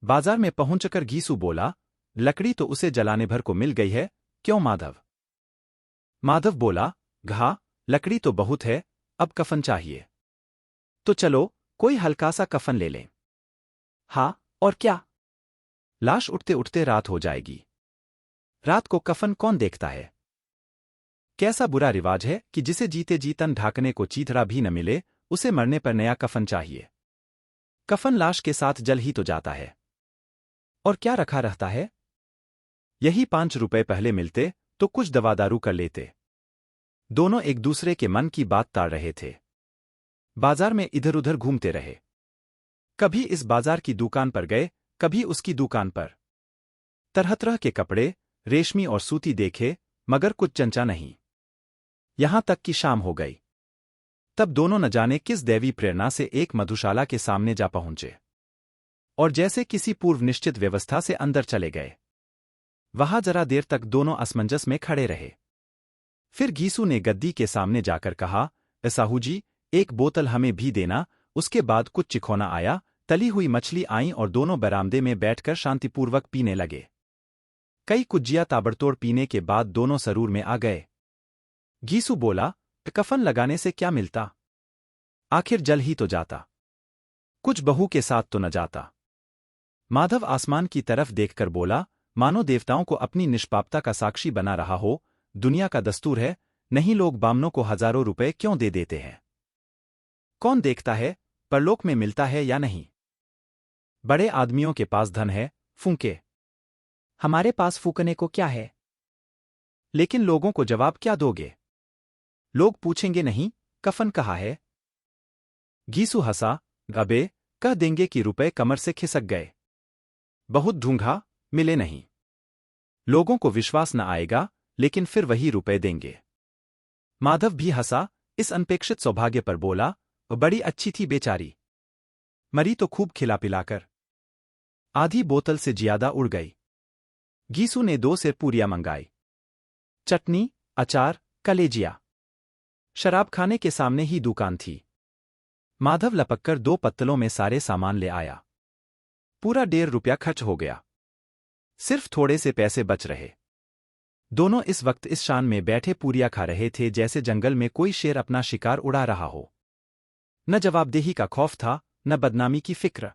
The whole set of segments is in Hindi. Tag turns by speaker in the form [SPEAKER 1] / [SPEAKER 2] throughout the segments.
[SPEAKER 1] बाजार में पहुंचकर घीसू बोला, लकड़ी तो उसे जलाने भर को मिल गई है, क्यों माधव? माधव बोला, घा, लकड़ी तो बहुत है, अब कफन चाहिए। तो चलो, कोई हल्का सा कफन ले लें। हाँ, और क्या? लाश उठते उठते रात हो जाएगी। रात को कफन कौन देखता है? कैसा बुरा रिवाज है कि जिसे जीते जी तन ढाकने को चीथड़ा भी न मिले, उसे मरने पर नया कफन चाहिए। कफन लाश के साथ जल ही तो जाता है। और क्या रखा रहता है? यही 5 रुपए पहले मिलते तो कुछ दवा दारू कर लेते। दोनों एक दूसरे के मन की बात ताड़ रहे थे। बाजार में इधर उधर घूमते रहे। कभी इस बाजार की दुकान पर गए, कभी उसकी दुकान पर। तरह तरह के कपड़े, रेशमी और सूती देखे, मगर कुछ चंचा नहीं। यहां तक कि शाम हो गई। तब दोनों न जाने किस दैवी प्रेरणा से एक मधुशाला के सामने जा पहुंचे और जैसे किसी पूर्व निश्चित व्यवस्था से अंदर चले गए। वहां जरा देर तक दोनों असमंजस में खड़े रहे। फिर घीसू ने गद्दी के सामने जाकर कहा, साहू जी, एक बोतल हमें भी देना। उसके बाद कुछ चिखौना आया, तली हुई मछली आई और दोनों बरामदे में बैठकर शांतिपूर्वक पीने लगे। कई कुज्जिया ताबड़तोड़ पीने के बाद दोनों सरूर में आ गए। घीसू बोला, कफन लगाने से क्या मिलता? आखिर जल ही तो जाता। कुछ बहू के साथ तो न जाता। माधव आसमान की तरफ देखकर बोला, मानो देवताओं को अपनी निष्पापता का साक्षी बना रहा हो। दुनिया का दस्तूर है, नहीं लोग बामनों को हजारों रुपए क्यों दे देते हैं? कौन देखता है, परलोक में मिलता है या नहीं? बड़े आदमियों के पास धन है, फूंके। हमारे पास फूकने को क्या है? लेकिन लोगों को जवाब क्या दोगे? लोग पूछेंगे नहीं, कफन कहाँ है? घीसू हंसा, गबे, कह देंगे कि रुपए कमर से खिसक गए। बहुत ढूंढा, मिले नहीं। लोगों को विश्वास न आएगा, लेकिन फिर वही रुपए देंगे। माधव भी हंसा, इस अनपेक्षित सौभाग्य पर बोला, बड़ी अच्छी थी बेचारी। मरी तो खूब खिला पिलाकर। आधी बोतल से ज्यादा उड़ गई। घीसू ने 2 सेर पूरियां मंगाई। चटनी, अचार, कलेजिया। शराबखाने के सामने ही दुकान थी। माधव लपककर 2 पत्तलों में सारे सामान ले आया। पूरा 1.5 रुपया खर्च हो गया। सिर्फ थोड़े से पैसे बच रहे। दोनों इस वक्त इस शान में बैठे पूरियां खा रहे थे जैसे जंगल में कोई शेर अपना शिकार उड़ा रहा हो। न जवाबदेही का खौफ था, न बदनामी की फिक्र।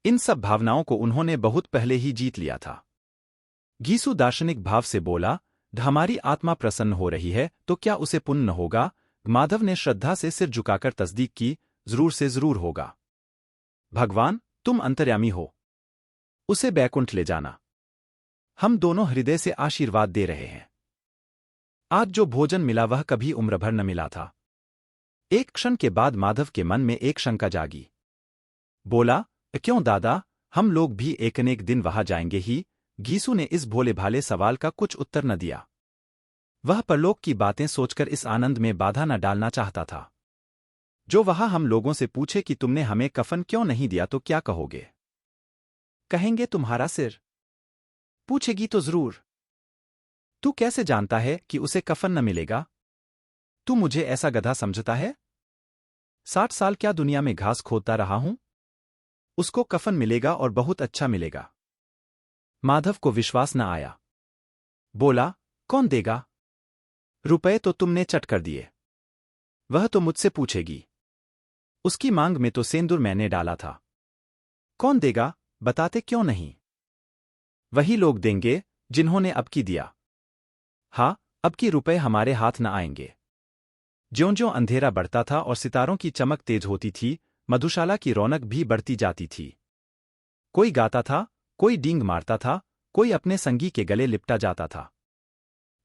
[SPEAKER 1] इन सब भावनाओं को उन्होंने बहुत पहले ही जीत लिया था। घीसू दार्शनिक भाव से बोला, हमारी आत्मा प्रसन्न हो रही है तो क्या उसे पुण्य न होगा? माधव ने श्रद्धा से सिर झुकाकर तस्दीक की, जरूर से जरूर होगा। भगवान, तुम अंतर्यामी हो। उसे बैकुंठ ले जाना। हम दोनों हृदय से आशीर्वाद दे रहे हैं। आज जो भोजन मिला वह कभी उम्र भर न मिला था। एक क्षण के बाद माधव के मन में एक शंका जागी। बोला, क्यों दादा, हम लोग भी एक न एक दिन वहां जाएंगे ही? घीसू ने इस भोले भाले सवाल का कुछ उत्तर न दिया। वह परलोक की बातें सोचकर इस आनंद में बाधा न डालना चाहता था। जो वहां हम लोगों से पूछे कि तुमने हमें कफन क्यों नहीं दिया तो क्या कहोगे? कहेंगे तुम्हारा सिर। पूछेगी तो जरूर। तू कैसे जानता है कि उसे कफन न मिलेगा? तू मुझे ऐसा गधा समझता है? 60 साल क्या दुनिया में घास खोदता रहा हूं? उसको कफन मिलेगा और बहुत अच्छा मिलेगा। माधव को विश्वास न आया। बोला, कौन देगा? रुपए तो तुमने चट कर दिए। वह तो मुझसे पूछेगी। उसकी मांग में तो सेंदूर मैंने डाला था। कौन देगा, बताते क्यों नहीं? वही लोग देंगे जिन्होंने अब की दिया। हाँ, अब की रुपए हमारे हाथ न आएंगे। ज्यों-ज्यों अंधेरा बढ़ता था और सितारों की चमक तेज होती थी, मधुशाला की रौनक भी बढ़ती जाती थी। कोई गाता था, कोई डींग मारता था, कोई अपने संगी के गले लिपटा जाता था,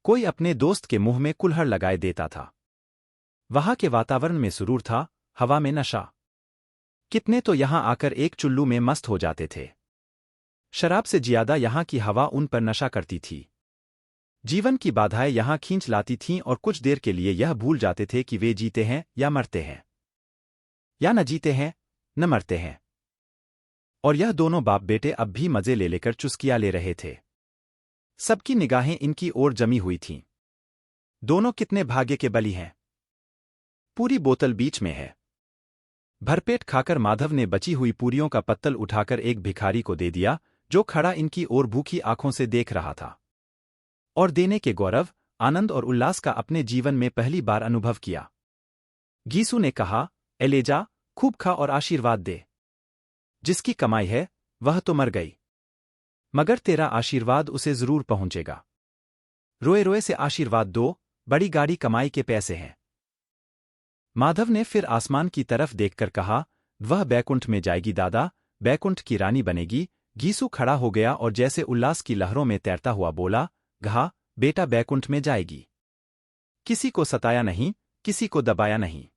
[SPEAKER 1] कोई अपने दोस्त के मुंह में कुल्हड़ लगाए देता था। वहां के वातावरण में सुरूर था, हवा में नशा। कितने तो यहां आकर एक चुल्लू में मस्त हो जाते थे। शराब से ज्यादा यहां की हवा उन पर नशा करती थी। जीवन की बाधाएं यहां खींच लाती थीं और कुछ देर के लिए यह भूल जाते थे कि वे जीते हैं या मरते हैं, या न जीते हैं न मरते हैं। और यह दोनों बाप बेटे अब भी मजे ले लेकर चुस्कियां ले रहे थे। सबकी निगाहें इनकी ओर जमी हुई थीं। दोनों कितने भाग्य के बली हैं। पूरी बोतल बीच में है। भरपेट खाकर माधव ने बची हुई पूरियों का पत्तल उठाकर एक भिखारी को दे दिया, जो खड़ा इनकी ओर भूखी आंखों से देख रहा था। और देने के गौरव, आनंद और उल्लास का अपने जीवन में पहली बार अनुभव किया। गीसू ने कहा, ए ले जा, खूब खा और आशीर्वाद दे। जिसकी कमाई है, वह तो मर गई, मगर तेरा आशीर्वाद उसे जरूर पहुंचेगा। रोए रोए से आशीर्वाद दो, बड़ी गाड़ी कमाई के पैसे हैं। माधव ने फिर आसमान की तरफ देखकर कहा, वह बैकुंठ में जाएगी दादा, बैकुंठ की रानी बनेगी। गीसू खड़ा हो गया और जैसे उल्लास की लहरों में तैरता हुआ बोला, घा, बेटा बैकुंठ में जाएगी। किसी को सताया नहीं, किसी को दबाया नहीं।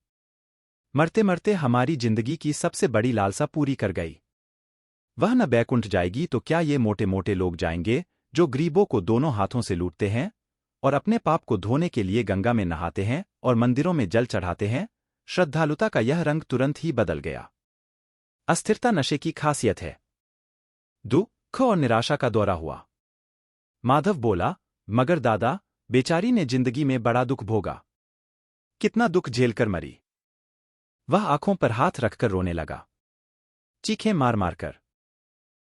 [SPEAKER 1] मरते मरते हमारी जिंदगी की सबसे बड़ी लालसा पूरी कर गई। वह न बैकुंठ जाएगी तो क्या ये मोटे मोटे लोग जाएंगे, जो गरीबों को दोनों हाथों से लूटते हैं और अपने पाप को धोने के लिए गंगा में नहाते हैं और मंदिरों में जल चढ़ाते हैं। श्रद्धालुता का यह रंग तुरंत ही बदल गया। अस्थिरता नशे की खासियत है। दुख और निराशा का दौरा हुआ। माधव बोला, मगर दादा, बेचारी ने जिंदगी में बड़ा दुख भोगा। कितना दुख झेलकर मरी। वह आंखों पर हाथ रखकर रोने लगा, चीखें मार मार कर।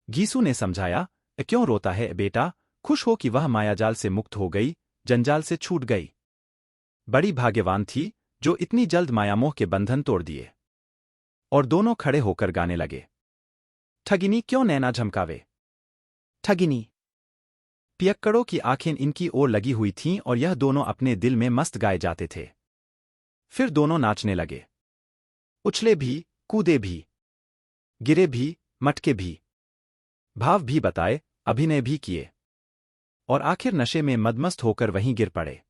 [SPEAKER 1] गीसू ने समझाया, क्यों रोता है बेटा, खुश हो कि वह मायाजाल से मुक्त हो गई, जंजाल से छूट गई। बड़ी भाग्यवान थी, जो इतनी जल्द मायामोह के बंधन तोड़ दिए। और दोनों खड़े होकर गाने लगे, ठगिनी क्यों नैना झमकावे, ठगिनी। पियक्कड़ों की आंखें इनकी ओर लगी हुई थीं और यह दोनों अपने दिल में मस्त गाए जाते थे। फिर दोनों नाचने लगे, उछले भी, कूदे भी, गिरे भी, मटके भी, भाव भी बताए, अभिनय भी किए, और आखिर नशे में मदमस्त होकर वहीं गिर पड़े।